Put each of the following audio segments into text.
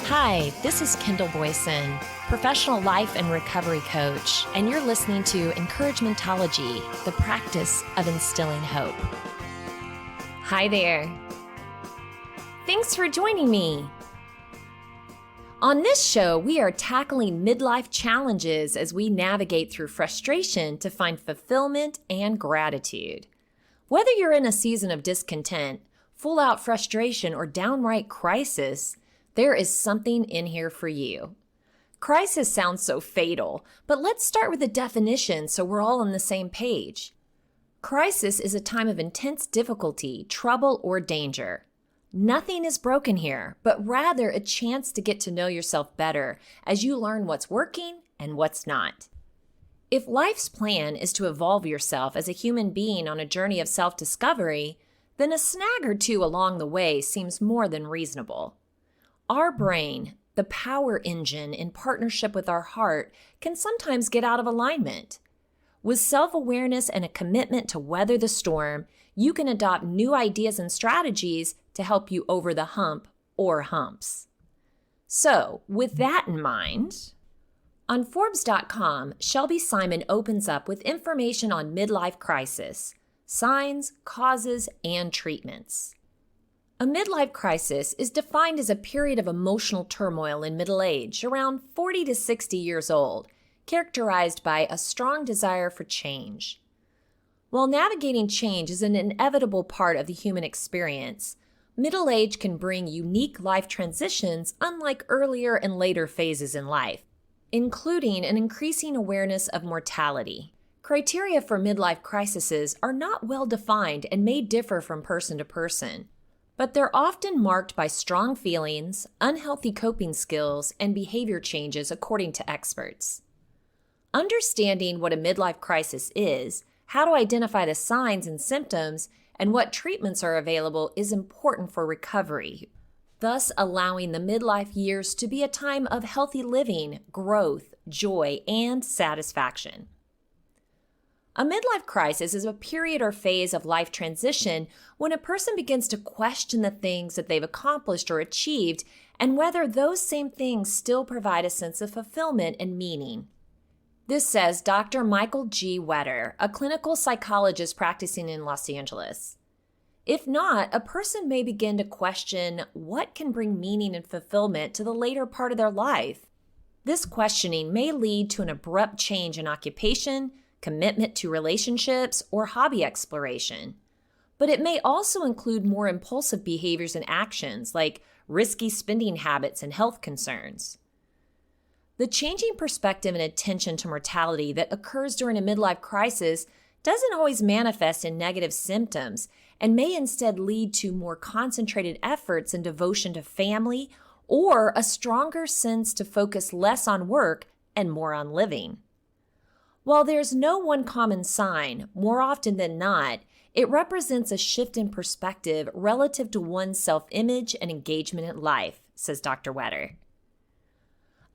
Hi, this is Kendall Boyson, professional life and recovery coach, and you're listening to Encouragementology, the practice of instilling hope. Hi there. Thanks for joining me. On this show, we are tackling midlife challenges as we navigate through frustration to find fulfillment and gratitude. Whether you're in a season of discontent, full-out frustration, or downright crisis, there is something in here for you. Crisis sounds so fatal, but let's start with a definition so we're all on the same page. Crisis is a time of intense difficulty, trouble, or danger. Nothing is broken here, but rather a chance to get to know yourself better as you learn what's working and what's not. If life's plan is to evolve yourself as a human being on a journey of self-discovery, then a snag or two along the way seems more than reasonable. Our brain, the power engine in partnership with our heart, can sometimes get out of alignment. With self-awareness and a commitment to weather the storm, you can adopt new ideas and strategies to help you over the hump or humps. So, with that in mind, on Forbes.com, Shelby Simon opens up with information on midlife crisis, signs, causes, and treatments. A midlife crisis is defined as a period of emotional turmoil in middle age, around 40 to 60 years old, characterized by a strong desire for change. While navigating change is an inevitable part of the human experience, middle age can bring unique life transitions unlike earlier and later phases in life, including an increasing awareness of mortality. Criteria for midlife crises are not well defined and may differ from person to person, but they're often marked by strong feelings, unhealthy coping skills, and behavior changes according to experts. Understanding what a midlife crisis is, how to identify the signs and symptoms, and what treatments are available is important for recovery, thus allowing the midlife years to be a time of healthy living, growth, joy, and satisfaction. A midlife crisis is a period or phase of life transition when a person begins to question the things that they've accomplished or achieved and whether those same things still provide a sense of fulfillment and meaning. This says Dr. Michael G. Wetter, a clinical psychologist practicing in Los Angeles. If not, a person may begin to question what can bring meaning and fulfillment to the later part of their life. This questioning may lead to an abrupt change in occupation, commitment to relationships, or hobby exploration. But it may also include more impulsive behaviors and actions like risky spending habits and health concerns. The changing perspective and attention to mortality that occurs during a midlife crisis doesn't always manifest in negative symptoms and may instead lead to more concentrated efforts and devotion to family or a stronger sense to focus less on work and more on living. While there's no one common sign, more often than not, it represents a shift in perspective relative to one's self-image and engagement in life, says Dr. Wetter.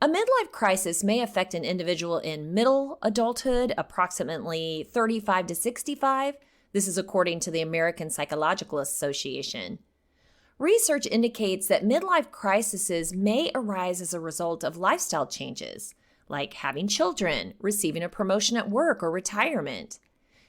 A midlife crisis may affect an individual in middle adulthood, approximately 35 to 65. This is according to the American Psychological Association. Research indicates that midlife crises may arise as a result of lifestyle changes, like having children, receiving a promotion at work or retirement,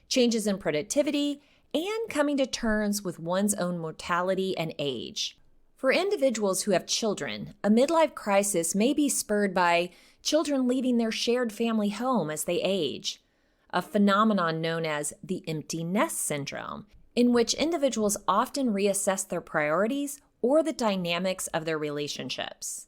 changes in productivity, and coming to terms with one's own mortality and age. For individuals who have children, a midlife crisis may be spurred by children leaving their shared family home as they age, a phenomenon known as the empty nest syndrome, in which individuals often reassess their priorities or the dynamics of their relationships.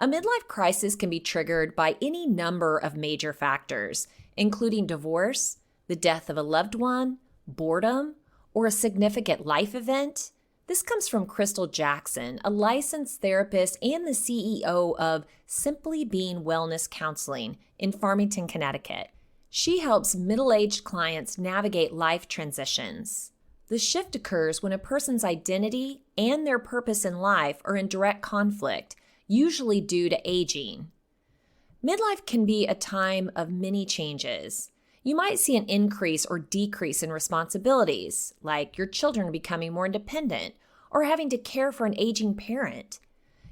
A midlife crisis can be triggered by any number of major factors, including divorce, the death of a loved one, boredom, or a significant life event. This comes from Crystal Jackson, a licensed therapist and the CEO of Simply Being Wellness Counseling in Farmington, Connecticut. She helps middle-aged clients navigate life transitions. The shift occurs when a person's identity and their purpose in life are in direct conflict, usually due to aging. Midlife can be a time of many changes. You might see an increase or decrease in responsibilities, like your children becoming more independent or having to care for an aging parent.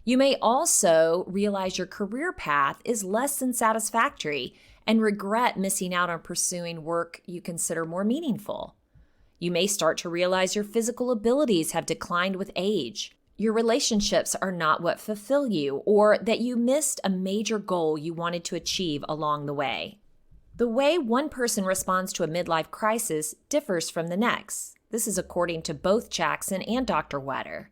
You may also realize your career path is less than satisfactory and regret missing out on pursuing work you consider more meaningful. You may start to realize your physical abilities have declined with age, your relationships are not what fulfill you, or that you missed a major goal you wanted to achieve along the way. The way one person responds to a midlife crisis differs from the next. This is according to both Jackson and Dr. Wetter.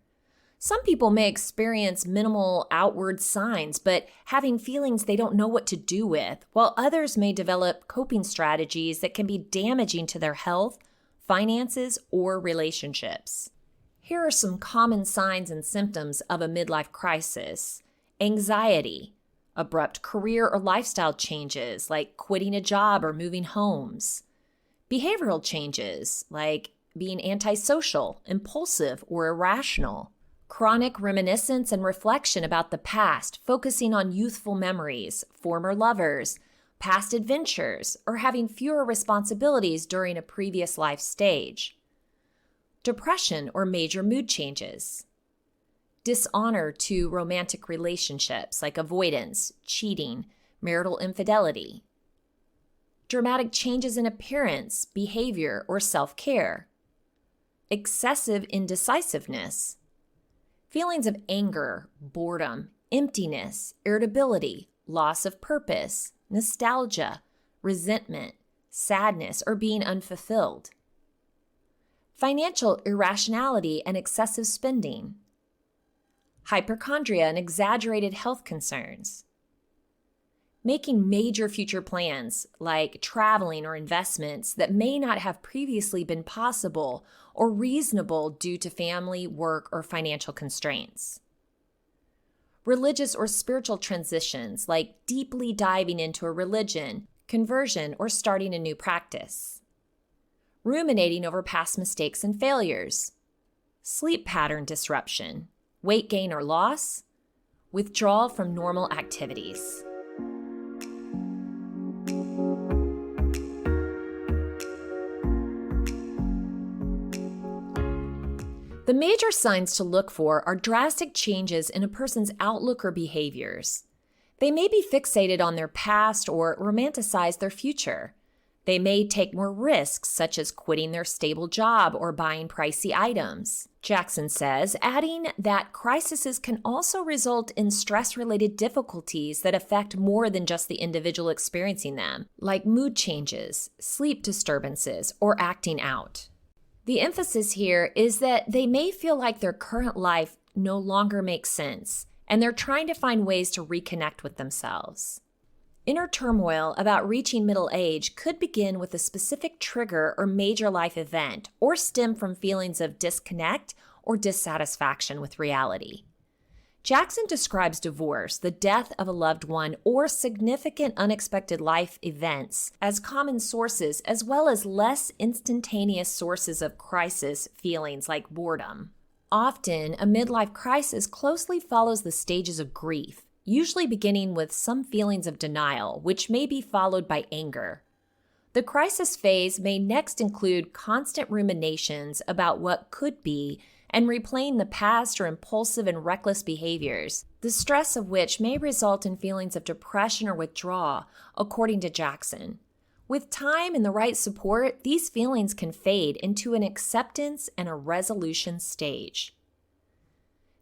Some people may experience minimal outward signs, but having feelings they don't know what to do with, while others may develop coping strategies that can be damaging to their health, finances, or relationships. Here are some common signs and symptoms of a midlife crisis. Anxiety, abrupt career or lifestyle changes like quitting a job or moving homes. Behavioral changes like being antisocial, impulsive, or irrational. Chronic reminiscence and reflection about the past, focusing on youthful memories, former lovers, past adventures, or having fewer responsibilities during a previous life stage. Depression or major mood changes. Dishonor to romantic relationships like avoidance, cheating, marital infidelity. Dramatic changes in appearance, behavior, or self-care. Excessive indecisiveness. Feelings of anger, boredom, emptiness, irritability, loss of purpose, nostalgia, resentment, sadness, or being unfulfilled. Financial irrationality and excessive spending. Hypochondria and exaggerated health concerns. Making major future plans like traveling or investments that may not have previously been possible or reasonable due to family, work, or financial constraints. Religious or spiritual transitions like deeply diving into a religion, conversion, or starting a new practice. Ruminating over past mistakes and failures. Sleep pattern disruption, weight gain or loss, withdrawal from normal activities. The major signs to look for are drastic changes in a person's outlook or behaviors. They may be fixated on their past or romanticize their future. They may take more risks, such as quitting their stable job or buying pricey items. Jackson says, adding that crises can also result in stress-related difficulties that affect more than just the individual experiencing them, like mood changes, sleep disturbances, or acting out. The emphasis here is that they may feel like their current life no longer makes sense, and they're trying to find ways to reconnect with themselves. Inner turmoil about reaching middle age could begin with a specific trigger or major life event, or stem from feelings of disconnect or dissatisfaction with reality. Jackson describes divorce, the death of a loved one, or significant unexpected life events as common sources, as well as less instantaneous sources of crisis feelings like boredom. Often, a midlife crisis closely follows the stages of grief, usually beginning with some feelings of denial, which may be followed by anger. The crisis phase may next include constant ruminations about what could be and replaying the past or impulsive and reckless behaviors, the stress of which may result in feelings of depression or withdrawal, according to Jackson. With time and the right support, these feelings can fade into an acceptance and a resolution stage.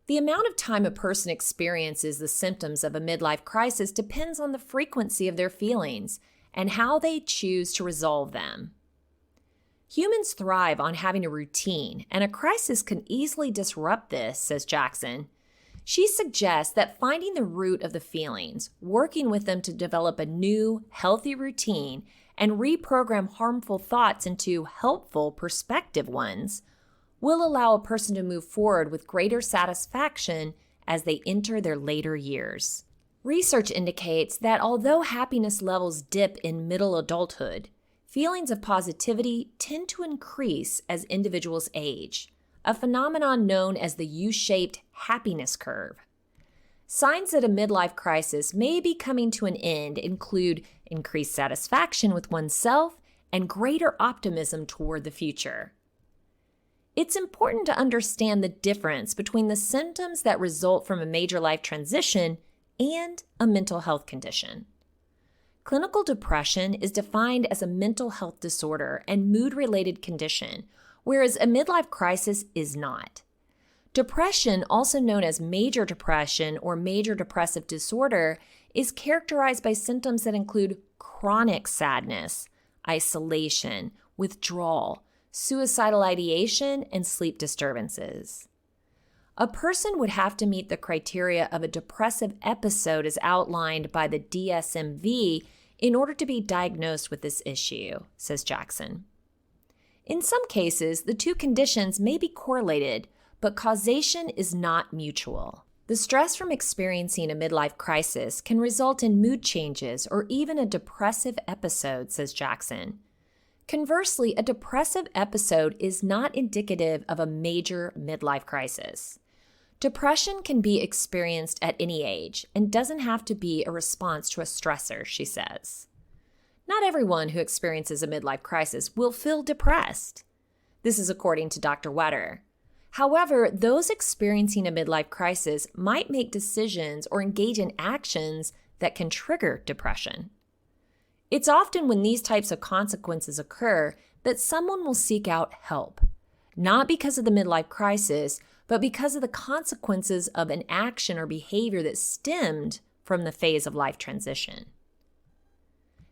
The amount of time a person experiences the symptoms of a midlife crisis depends on the frequency of their feelings and how they choose to resolve them. Humans thrive on having a routine, and a crisis can easily disrupt this, says Jackson. She suggests that finding the root of the feelings, working with them to develop a new, healthy routine, and reprogram harmful thoughts into helpful, prospective ones, will allow a person to move forward with greater satisfaction as they enter their later years. Research indicates that although happiness levels dip in middle adulthood, feelings of positivity tend to increase as individuals age, a phenomenon known as the U-shaped happiness curve. Signs that a midlife crisis may be coming to an end include increased satisfaction with oneself and greater optimism toward the future. It's important to understand the difference between the symptoms that result from a major life transition and a mental health condition. Clinical depression is defined as a mental health disorder and mood-related condition, whereas a midlife crisis is not. Depression, also known as major depression or major depressive disorder, is characterized by symptoms that include chronic sadness, isolation, withdrawal, suicidal ideation, and sleep disturbances. A person would have to meet the criteria of a depressive episode as outlined by the DSM-V in order to be diagnosed with this issue, says Jackson. In some cases, the two conditions may be correlated, but causation is not mutual. The stress from experiencing a midlife crisis can result in mood changes or even a depressive episode, says Jackson. Conversely, a depressive episode is not indicative of a major midlife crisis. Depression can be experienced at any age and doesn't have to be a response to a stressor, she says. Not everyone who experiences a midlife crisis will feel depressed. This is according to Dr. Wetter. However, those experiencing a midlife crisis might make decisions or engage in actions that can trigger depression. It's often when these types of consequences occur that someone will seek out help, not because of the midlife crisis, but because of the consequences of an action or behavior that stemmed from the phase of life transition.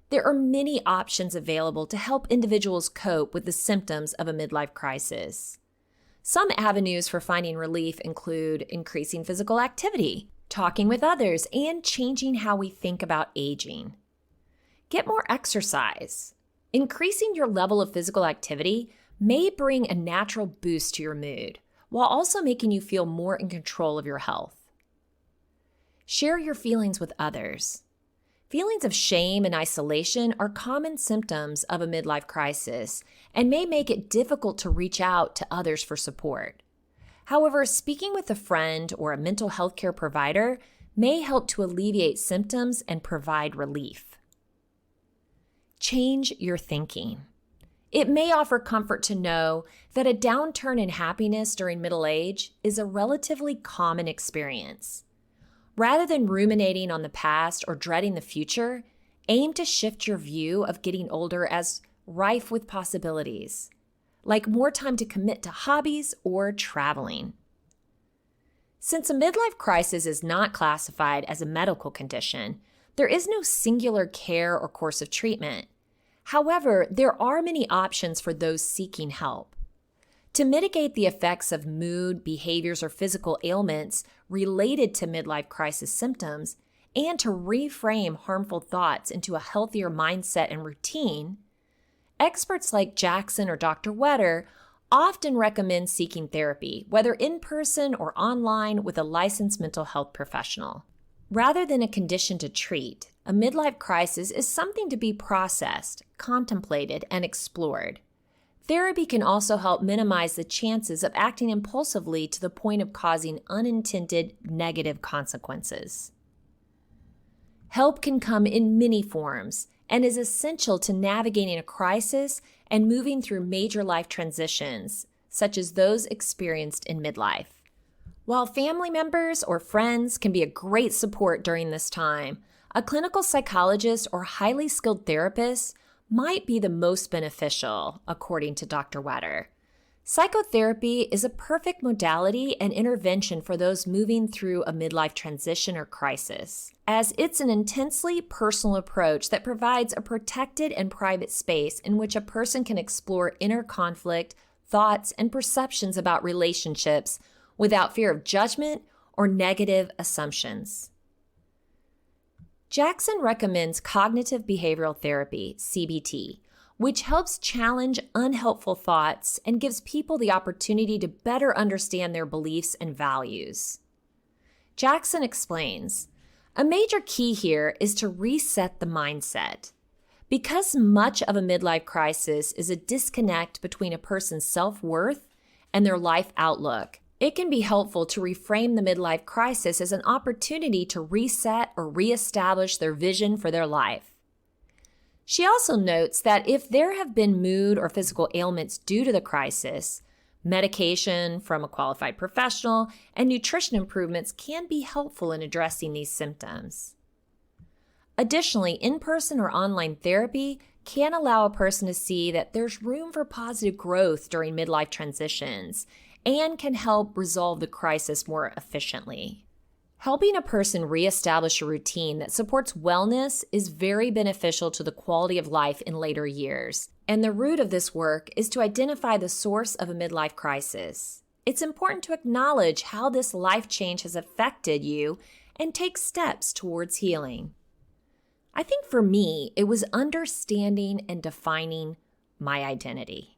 There are many options available to help individuals cope with the symptoms of a midlife crisis. Some avenues for finding relief include increasing physical activity, talking with others, and changing how we think about aging. Get more exercise. Increasing your level of physical activity may bring a natural boost to your mood, while also making you feel more in control of your health. Share your feelings with others. Feelings of shame and isolation are common symptoms of a midlife crisis and may make it difficult to reach out to others for support. However, speaking with a friend or a mental health care provider may help to alleviate symptoms and provide relief. Change your thinking. It may offer comfort to know that a downturn in happiness during middle age is a relatively common experience. Rather than ruminating on the past or dreading the future, aim to shift your view of getting older as rife with possibilities, like more time to commit to hobbies or traveling. Since a midlife crisis is not classified as a medical condition, there is no singular care or course of treatment. However, there are many options for those seeking help. To mitigate the effects of mood, behaviors, or physical ailments related to midlife crisis symptoms, and to reframe harmful thoughts into a healthier mindset and routine, experts like Jackson or Dr. Wetter often recommend seeking therapy, whether in person or online, with a licensed mental health professional. Rather than a condition to treat, a midlife crisis is something to be processed, contemplated, and explored. Therapy can also help minimize the chances of acting impulsively to the point of causing unintended negative consequences. Help can come in many forms and is essential to navigating a crisis and moving through major life transitions, such as those experienced in midlife. While family members or friends can be a great support during this time, a clinical psychologist or highly skilled therapist might be the most beneficial, according to Dr. Wetter. Psychotherapy is a perfect modality and intervention for those moving through a midlife transition or crisis, as it's an intensely personal approach that provides a protected and private space in which a person can explore inner conflict, thoughts, and perceptions about relationships without fear of judgment or negative assumptions. Jackson recommends cognitive behavioral therapy, CBT, which helps challenge unhelpful thoughts and gives people the opportunity to better understand their beliefs and values. Jackson explains, a major key here is to reset the mindset. Because much of a midlife crisis is a disconnect between a person's self-worth and their life outlook, it can be helpful to reframe the midlife crisis as an opportunity to reset or reestablish their vision for their life. She also notes that if there have been mood or physical ailments due to the crisis, Medication from a qualified professional and nutrition improvements can be helpful in addressing these symptoms. Additionally, in-person or online therapy can allow a person to see that there's room for positive growth during midlife transitions and can help resolve the crisis more efficiently. Helping a person reestablish a routine that supports wellness is very beneficial to the quality of life in later years, and the root of this work is to identify the source of a midlife crisis. It's important to acknowledge how this life change has affected you and take steps towards healing. I think for me, it was understanding and defining my identity.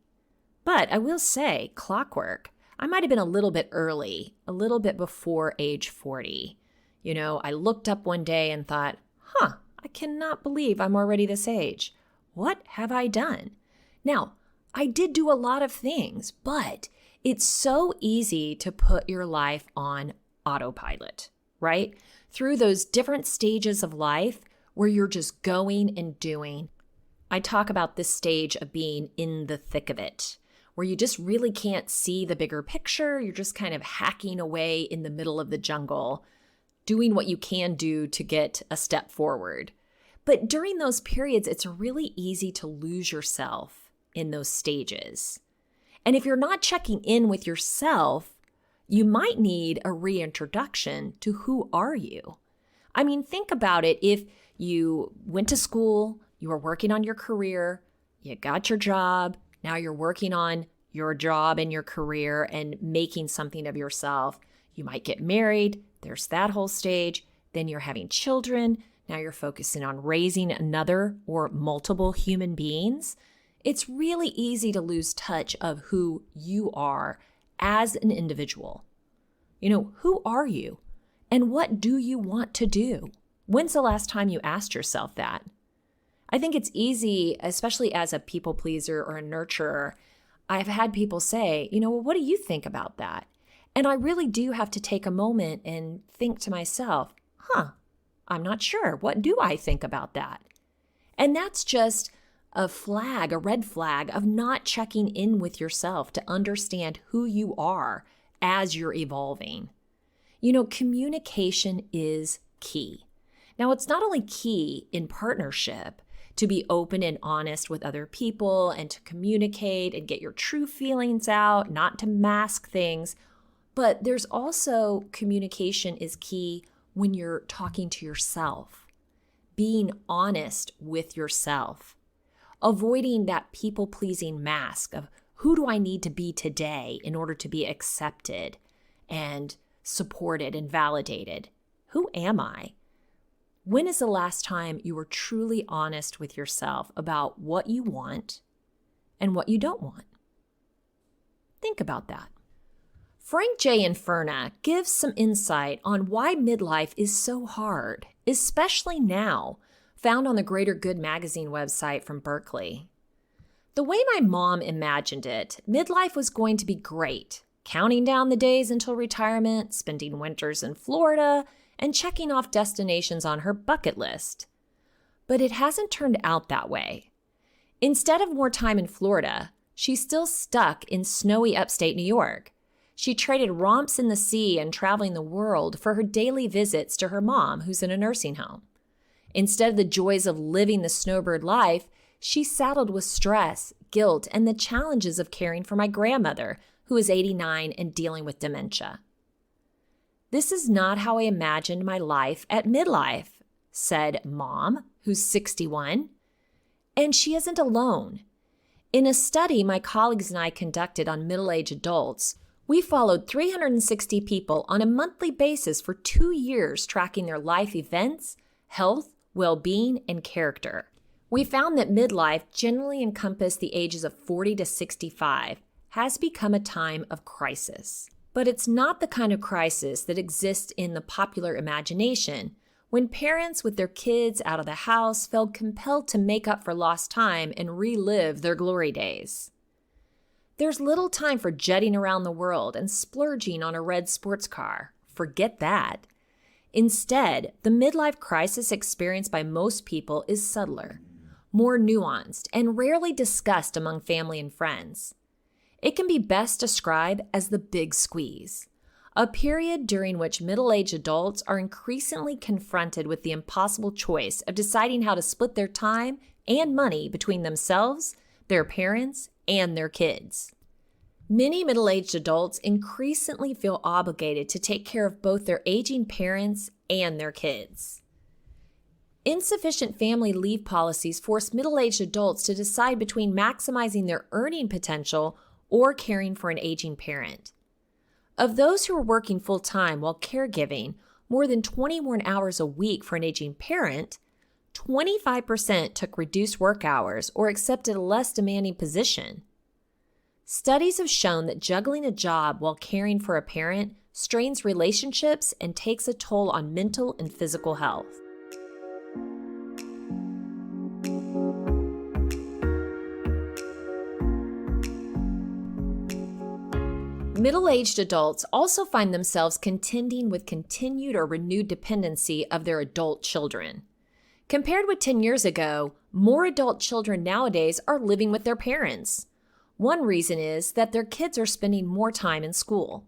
But I will say, clockwork, I might have been a little bit early, a little bit before age 40. I looked up one day and thought, I cannot believe I'm already this age. What have I done? Now, I did do a lot of things, but it's so easy to put your life on autopilot, right? Through those different stages of life where you're just going and doing. I talk about this stage of being in the thick of it, where you just really can't see the bigger picture. You're just kind of hacking away in the middle of the jungle, doing what you can do to get a step forward. But during those periods, it's really easy to lose yourself in those stages. And if you're not checking in with yourself, you might need a reintroduction to who are you? I mean, think about it. If you went to school, you were working on your career, you got your job, now you're working on your job and your career and making something of yourself. You might get married, there's that whole stage. Then you're having children, now you're focusing on raising another or multiple human beings. It's really easy to lose touch of who you are as an individual. Who are you? And what do you want to do? When's the last time you asked yourself that? I think it's easy, especially as a people pleaser or a nurturer. I've had people say, well, what do you think about that? And I really do have to take a moment and think to myself, I'm not sure. What do I think about that? And that's just a red flag of not checking in with yourself to understand who you are as you're evolving. Communication is key. Now, it's not only key in partnership to be open and honest with other people and to communicate and get your true feelings out, not to mask things, but there's also communication is key when you're talking to yourself, being honest with yourself, avoiding that people-pleasing mask of who do I need to be today in order to be accepted and supported and validated? Who am I? When is the last time you were truly honest with yourself about what you want and what you don't want? Think about that. Frank J. Inferna gives some insight on why midlife is so hard, especially now, found on the Greater Good magazine website from Berkeley. The way my mom imagined it, midlife was going to be great, counting down the days until retirement, spending winters in Florida, and checking off destinations on her bucket list. But it hasn't turned out that way. Instead of more time in Florida, she's still stuck in snowy upstate New York. She traded romps in the sea and traveling the world for her daily visits to her mom, who's in a nursing home. Instead of the joys of living the snowbird life, she's saddled with stress, guilt, and the challenges of caring for my grandmother, who is 89 and dealing with dementia. This is not how I imagined my life at midlife, said Mom, who's 61. And she isn't alone. In a study my colleagues and I conducted on middle-aged adults, we followed 360 people on a monthly basis for 2 years, tracking their life events, health, well-being, and character. We found that midlife, generally encompassed the ages of 40 to 65, has become a time of crisis. But it's not the kind of crisis that exists in the popular imagination, when parents with their kids out of the house felt compelled to make up for lost time and relive their glory days. There's little time for jetting around the world and splurging on a red sports car. Forget that. Instead, the midlife crisis experienced by most people is subtler, more nuanced, and rarely discussed among family and friends. It can be best described as the big squeeze, a period during which middle-aged adults are increasingly confronted with the impossible choice of deciding how to split their time and money between themselves, their parents, and their kids. Many middle-aged adults increasingly feel obligated to take care of both their aging parents and their kids. Insufficient family leave policies force middle-aged adults to decide between maximizing their earning potential or caring for an aging parent. Of those who are working full-time while caregiving more than 21 hours a week for an aging parent, 25% took reduced work hours or accepted a less demanding position. Studies have shown that juggling a job while caring for a parent strains relationships and takes a toll on mental and physical health. Middle-aged adults also find themselves contending with continued or renewed dependency of their adult children. Compared with 10 years ago, more adult children nowadays are living with their parents. One reason is that their kids are spending more time in school.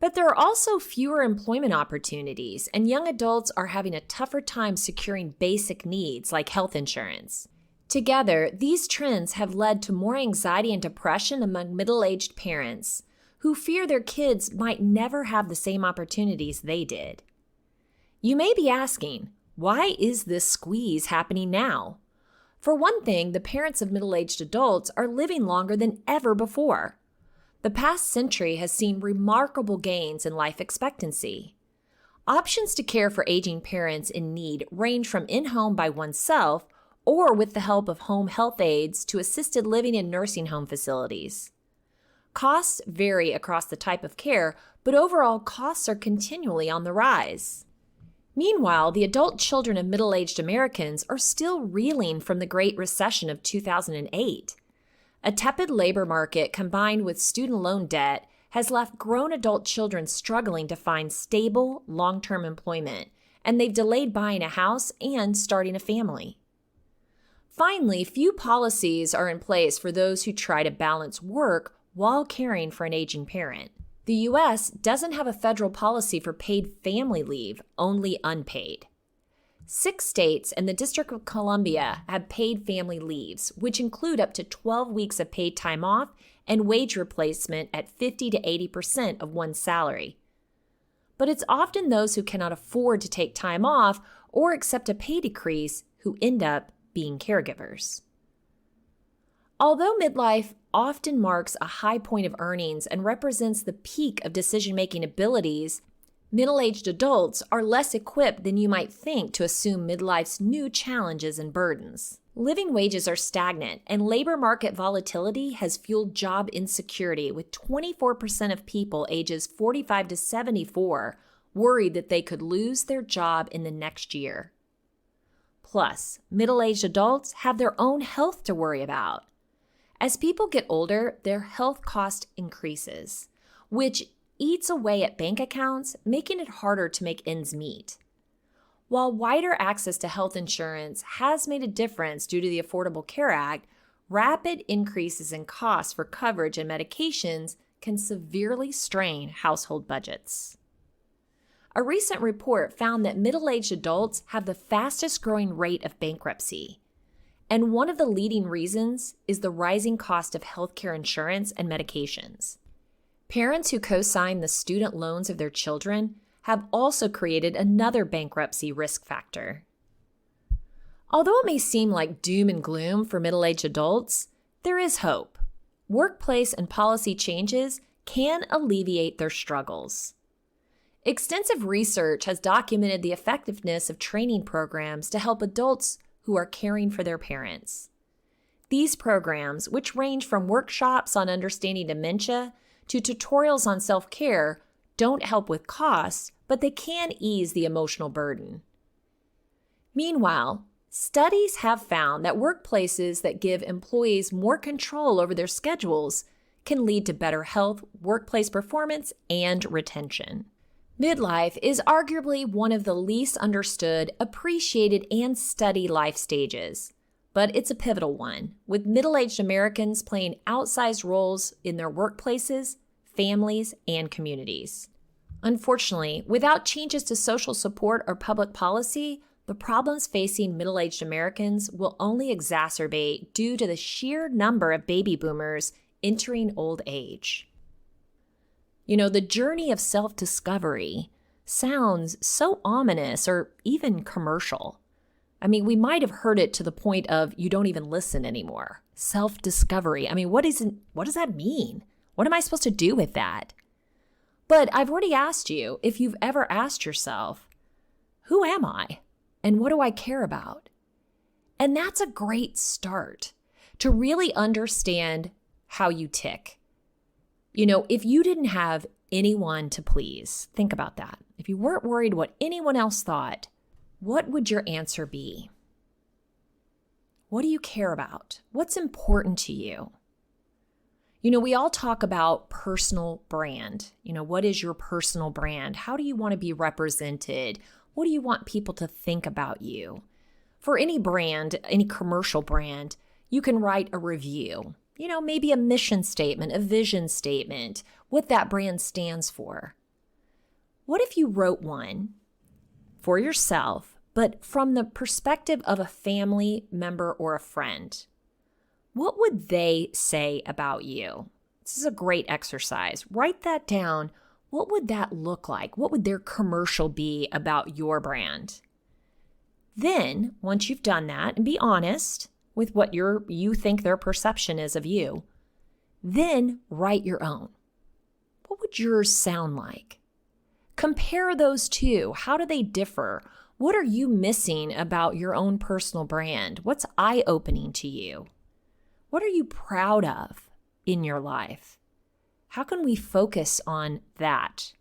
But there are also fewer employment opportunities, and young adults are having a tougher time securing basic needs like health insurance. Together, these trends have led to more anxiety and depression among middle-aged parents who fear their kids might never have the same opportunities they did. You may be asking, why is this squeeze happening now? For one thing, the parents of middle-aged adults are living longer than ever before. The past century has seen remarkable gains in life expectancy. Options to care for aging parents in need range from in-home by oneself or with the help of home health aides to assisted living in nursing home facilities. Costs vary across the type of care, but overall costs are continually on the rise. Meanwhile, the adult children of middle-aged Americans are still reeling from the Great Recession of 2008. A tepid labor market combined with student loan debt has left grown adult children struggling to find stable, long-term employment, and they've delayed buying a house and starting a family. Finally, few policies are in place for those who try to balance work while caring for an aging parent. The U.S. doesn't have a federal policy for paid family leave, only unpaid. 6 states and the District of Columbia have paid family leaves, which include up to 12 weeks of paid time off and wage replacement at 50 to 80% of one's salary. But it's often those who cannot afford to take time off or accept a pay decrease who end up being caregivers. Although midlife often marks a high point of earnings and represents the peak of decision-making abilities, middle-aged adults are less equipped than you might think to assume midlife's new challenges and burdens. Living wages are stagnant, and labor market volatility has fueled job insecurity, with 24% of people ages 45 to 74 worried that they could lose their job in the next year. Plus, middle-aged adults have their own health to worry about. As people get older, their health cost increases, which eats away at bank accounts, making it harder to make ends meet. While wider access to health insurance has made a difference due to the Affordable Care Act, rapid increases in costs for coverage and medications can severely strain household budgets. A recent report found that middle-aged adults have the fastest growing rate of bankruptcy. And one of the leading reasons is the rising cost of healthcare insurance and medications. Parents who co-sign the student loans of their children have also created another bankruptcy risk factor. Although it may seem like doom and gloom for middle-aged adults, there is hope. Workplace and policy changes can alleviate their struggles. Extensive research has documented the effectiveness of training programs to help adults who are caring for their parents. These programs, which range from workshops on understanding dementia to tutorials on self-care, don't help with costs, but they can ease the emotional burden. Meanwhile, studies have found that workplaces that give employees more control over their schedules can lead to better health, workplace performance, and retention. Midlife is arguably one of the least understood, appreciated, and studied life stages. but it's a pivotal one, with middle-aged Americans playing outsized roles in their workplaces, families, and communities. Unfortunately, without changes to social support or public policy, the problems facing middle-aged Americans will only exacerbate due to the sheer number of baby boomers entering old age. The journey of self-discovery sounds so ominous or even commercial. We might have heard it to the point of you don't even listen anymore. Self-discovery. What does that mean? What am I supposed to do with that? But I've already asked you if you've ever asked yourself, who am I? And what do I care about? And that's a great start to really understand how you tick. If you didn't have anyone to please, think about that. If you weren't worried what anyone else thought, what would your answer be? What do you care about? What's important to you? We all talk about personal brand. What is your personal brand? How do you want to be represented? What do you want people to think about you? For any brand, any commercial brand, you can write a review. Maybe a mission statement, a vision statement, what that brand stands for. What if you wrote one for yourself, but from the perspective of a family member or a friend? What would they say about you? This is a great exercise. Write that down. What would that look like? What would their commercial be about your brand? Then, once you've done that, and be honest with what you think their perception is of you, then write your own. What would yours sound like? Compare those two. How do they differ? What are you missing about your own personal brand? What's eye-opening to you? What are you proud of in your life? How can we focus on that?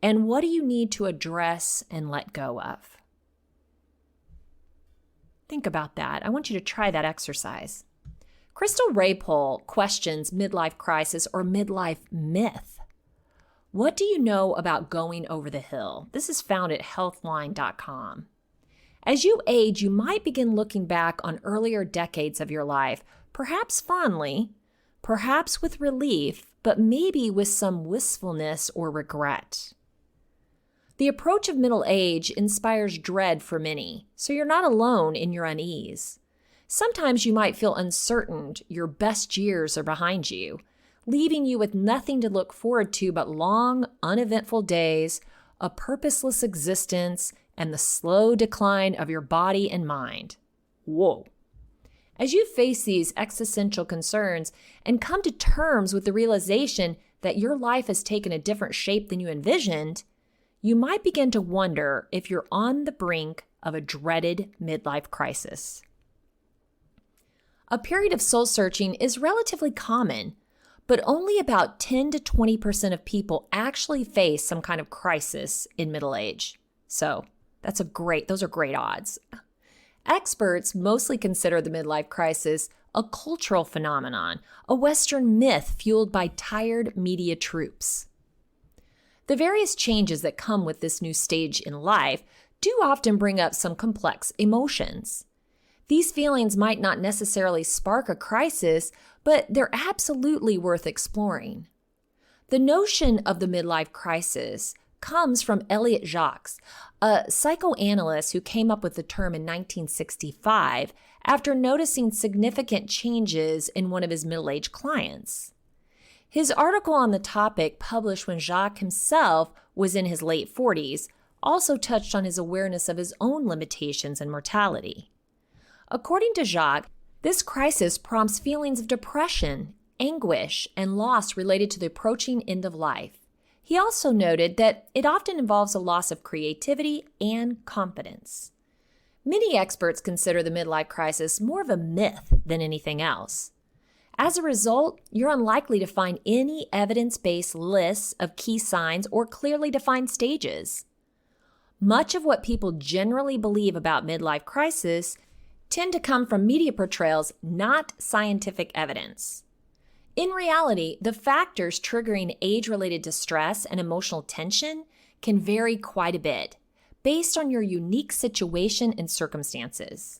And what do you need to address and let go of? Think about that. I want you to try that exercise. Crystal Rapol questions midlife crisis or midlife myth. What do you know about going over the hill? This is found at healthline.com. As you age, you might begin looking back on earlier decades of your life, perhaps fondly, perhaps with relief, but maybe with some wistfulness or regret. The approach of middle age inspires dread for many, so you're not alone in your unease. Sometimes you might feel uncertain your best years are behind you, leaving you with nothing to look forward to but long, uneventful days, a purposeless existence, and the slow decline of your body and mind. Whoa. As you face these existential concerns and come to terms with the realization that your life has taken a different shape than you envisioned, you might begin to wonder if you're on the brink of a dreaded midlife crisis. A period of soul searching is relatively common, but only about 10 to 20% of people actually face some kind of crisis in middle age. So those are great odds. Experts mostly consider the midlife crisis a cultural phenomenon, a Western myth fueled by tired media troops. The various changes that come with this new stage in life do often bring up some complex emotions. These feelings might not necessarily spark a crisis, but they're absolutely worth exploring. The notion of the midlife crisis comes from Elliot Jacques, a psychoanalyst who came up with the term in 1965 after noticing significant changes in one of his middle-aged clients. His article on the topic, published when Jacques himself was in his late 40s, also touched on his awareness of his own limitations and mortality. According to Jacques, this crisis prompts feelings of depression, anguish, and loss related to the approaching end of life. He also noted that it often involves a loss of creativity and confidence. Many experts consider the midlife crisis more of a myth than anything else. As a result, you're unlikely to find any evidence-based lists of key signs or clearly defined stages. Much of what people generally believe about midlife crisis tend to come from media portrayals, not scientific evidence. In reality, the factors triggering age-related distress and emotional tension can vary quite a bit, based on your unique situation and circumstances.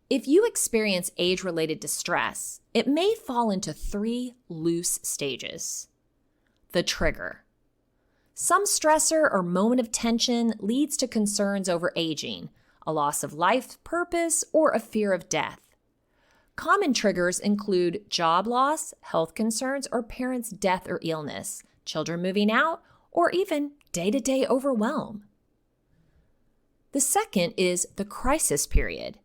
If you experience age-related distress, it may fall into 3 loose stages. The trigger. Some stressor or moment of tension leads to concerns over aging, a loss of life purpose, or a fear of death. Common triggers include job loss, health concerns, or parents' death or illness, children moving out, or even day-to-day overwhelm. The second is the crisis period.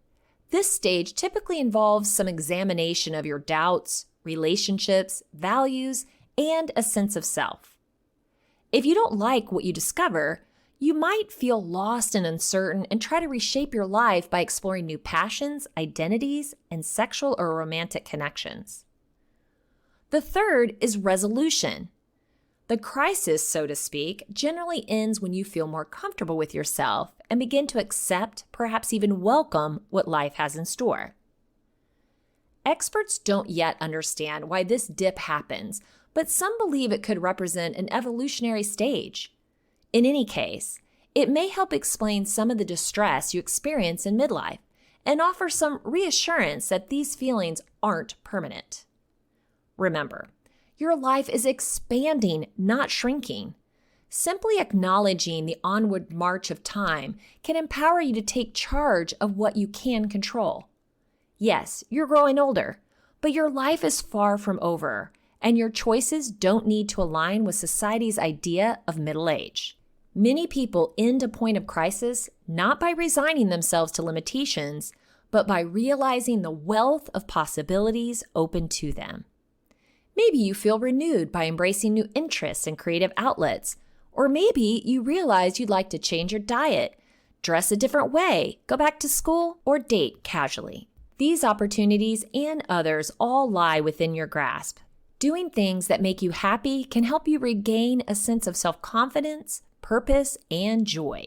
This stage typically involves some examination of your doubts, relationships, values, and a sense of self. If you don't like what you discover, you might feel lost and uncertain and try to reshape your life by exploring new passions, identities, and sexual or romantic connections. The third is resolution. The crisis, so to speak, generally ends when you feel more comfortable with yourself and begin to accept, perhaps even welcome, what life has in store. Experts don't yet understand why this dip happens, but some believe it could represent an evolutionary stage. In any case, it may help explain some of the distress you experience in midlife and offer some reassurance that these feelings aren't permanent. Remember, your life is expanding, not shrinking. Simply acknowledging the onward march of time can empower you to take charge of what you can control. Yes, you're growing older, but your life is far from over, and your choices don't need to align with society's idea of middle age. Many people end a point of crisis not by resigning themselves to limitations, but by realizing the wealth of possibilities open to them. Maybe you feel renewed by embracing new interests and creative outlets, or maybe you realize you'd like to change your diet, dress a different way, go back to school, or date casually. These opportunities and others all lie within your grasp. Doing things that make you happy can help you regain a sense of self-confidence, purpose, and joy.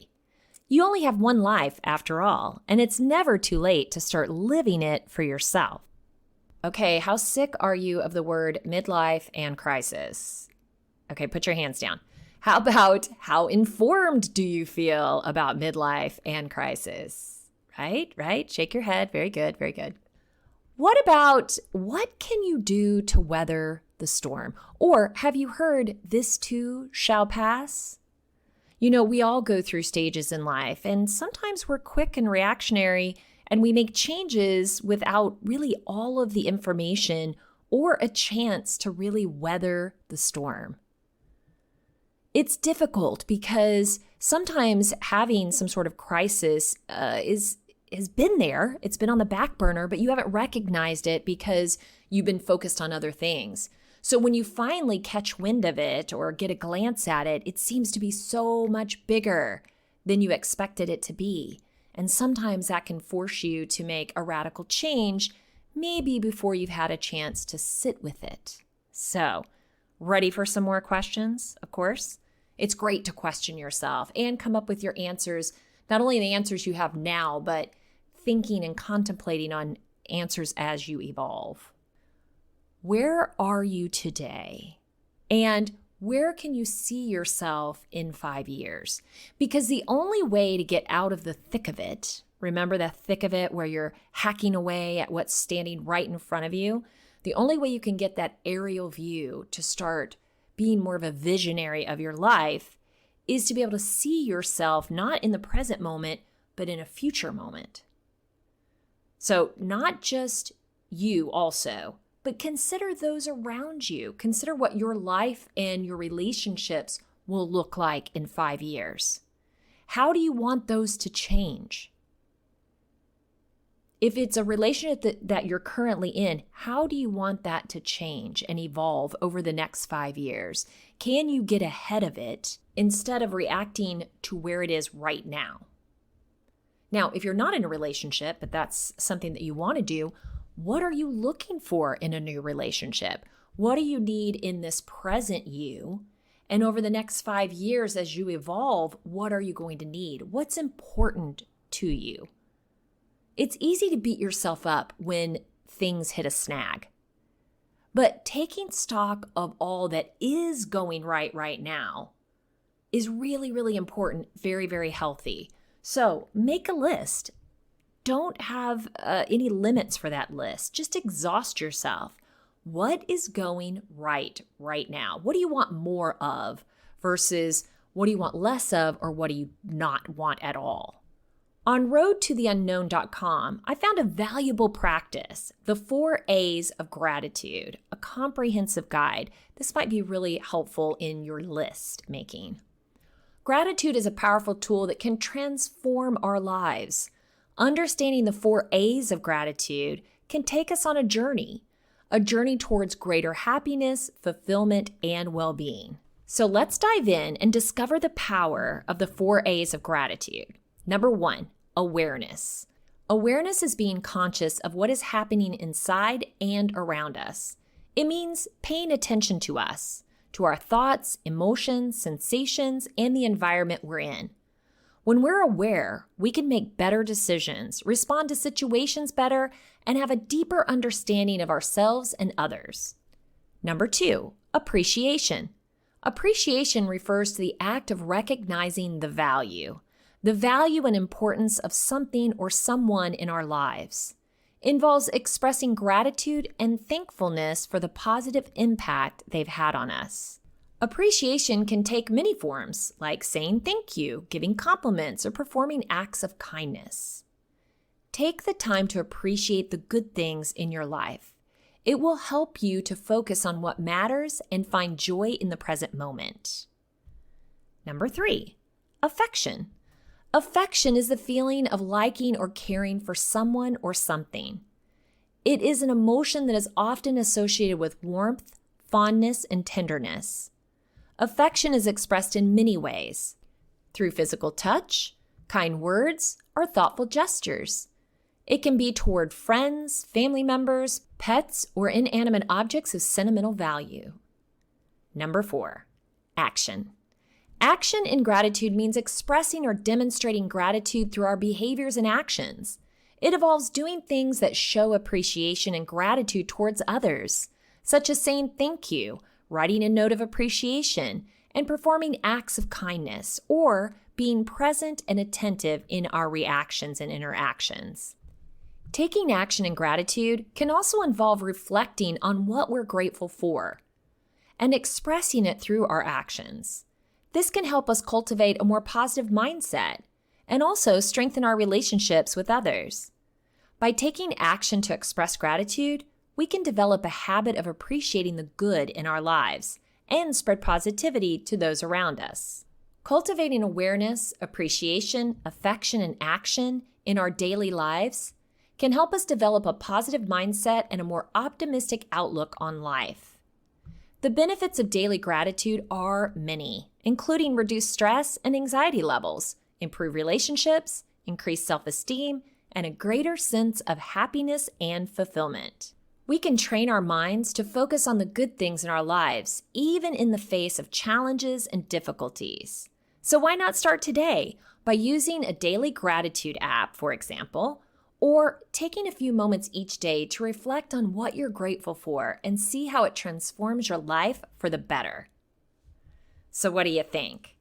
You only have one life after all, and it's never too late to start living it for yourself. Okay, how sick are you of the word midlife and crisis? Okay, put your hands down. How about how informed do you feel about midlife and crisis? Right? Shake your head. Very good, very good. What about what can you do to weather the storm? Or have you heard this too shall pass? You know, we all go through stages in life, and sometimes we're quick and reactionary, and we make changes without really all of the information or a chance to really weather the storm. It's difficult because sometimes having some sort of crisis has been there. It's been on the back burner, but you haven't recognized it because you've been focused on other things. So when you finally catch wind of it or get a glance at it, it seems to be so much bigger than you expected it to be. And sometimes that can force you to make a radical change, maybe before you've had a chance to sit with it. So, ready for some more questions, of course? It's great to question yourself and come up with your answers, not only the answers you have now, but thinking and contemplating on answers as you evolve. Where are you today? And where can you see yourself in 5 years? Because the only way to get out of the thick of it, remember the thick of it where you're hacking away at what's standing right in front of you, the only way you can get that aerial view to start being more of a visionary of your life is to be able to see yourself not in the present moment, but in a future moment. So not just you also, but consider those around you. Consider what your life and your relationships will look like in 5 years. How do you want those to change? If it's a relationship that you're currently in, how do you want that to change and evolve over the next 5 years? Can you get ahead of it instead of reacting to where it is right now? Now, if you're not in a relationship, but that's something that you want to do, what are you looking for in a new relationship? What do you need in this present you? And over the next 5 years, as you evolve, what are you going to need? What's important to you? It's easy to beat yourself up when things hit a snag. But taking stock of all that is going right now is really, really important, very, very healthy. So make a list. don't have any limits for that list. Just exhaust yourself. What is going right now? What do you want more of versus what do you want less of, or what do you not want at all? On roadtotheunknown.com, I found a valuable practice, the 4 A's of gratitude, a comprehensive guide. This might be really helpful in your list making. Gratitude is a powerful tool that can transform our lives. Understanding the 4 A's of gratitude can take us on a journey towards greater happiness, fulfillment, and well-being. So let's dive in and discover the power of the 4 A's of gratitude. Number 1, awareness. Awareness is being conscious of what is happening inside and around us. It means paying attention to us, to our thoughts, emotions, sensations, and the environment we're in. When we're aware, we can make better decisions, respond to situations better, and have a deeper understanding of ourselves and others. Number 2, appreciation. Appreciation refers to the act of recognizing the value and importance of something or someone in our lives. It involves expressing gratitude and thankfulness for the positive impact they've had on us. Appreciation can take many forms, like saying thank you, giving compliments, or performing acts of kindness. Take the time to appreciate the good things in your life. It will help you to focus on what matters and find joy in the present moment. Number 3, affection. Affection is the feeling of liking or caring for someone or something. It is an emotion that is often associated with warmth, fondness, and tenderness. Affection is expressed in many ways, through physical touch, kind words, or thoughtful gestures. It can be toward friends, family members, pets, or inanimate objects of sentimental value. Number 4, action. Action in gratitude means expressing or demonstrating gratitude through our behaviors and actions. It involves doing things that show appreciation and gratitude towards others, such as saying thank you, writing a note of appreciation, and performing acts of kindness, or being present and attentive in our reactions and interactions. Taking action in gratitude can also involve reflecting on what we're grateful for and expressing it through our actions. This can help us cultivate a more positive mindset and also strengthen our relationships with others. By taking action to express gratitude, we can develop a habit of appreciating the good in our lives and spread positivity to those around us. Cultivating awareness, appreciation, affection, and action in our daily lives can help us develop a positive mindset and a more optimistic outlook on life. The benefits of daily gratitude are many, including reduced stress and anxiety levels, improved relationships, increased self-esteem, and a greater sense of happiness and fulfillment. We can train our minds to focus on the good things in our lives, even in the face of challenges and difficulties. So why not start today by using a daily gratitude app, for example, or taking a few moments each day to reflect on what you're grateful for and see how it transforms your life for the better. So what do you think?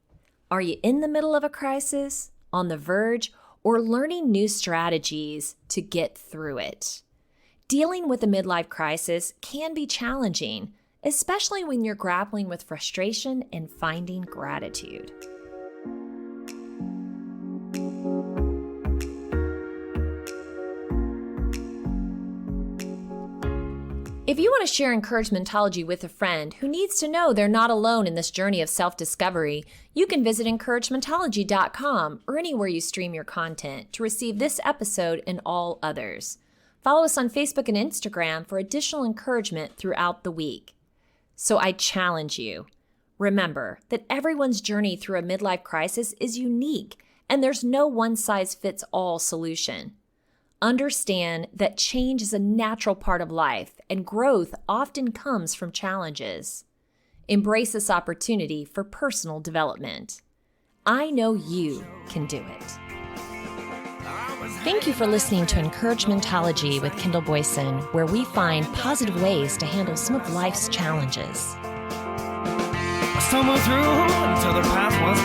Are you in the middle of a crisis, on the verge, or learning new strategies to get through it? Dealing with a midlife crisis can be challenging, especially when you're grappling with frustration and finding gratitude. If you want to share encouragementology with a friend who needs to know they're not alone in this journey of self-discovery, you can visit encouragementology.com or anywhere you stream your content to receive this episode and all others. Follow us on Facebook and Instagram for additional encouragement throughout the week. So I challenge you. Remember that everyone's journey through a midlife crisis is unique, and there's no one-size-fits-all solution. Understand that change is a natural part of life, and growth often comes from challenges. Embrace this opportunity for personal development. I know you can do it. Thank you for listening to Encouragementology with Kendall Boyson, where we find positive ways to handle some of life's challenges. I stumbled through until the path was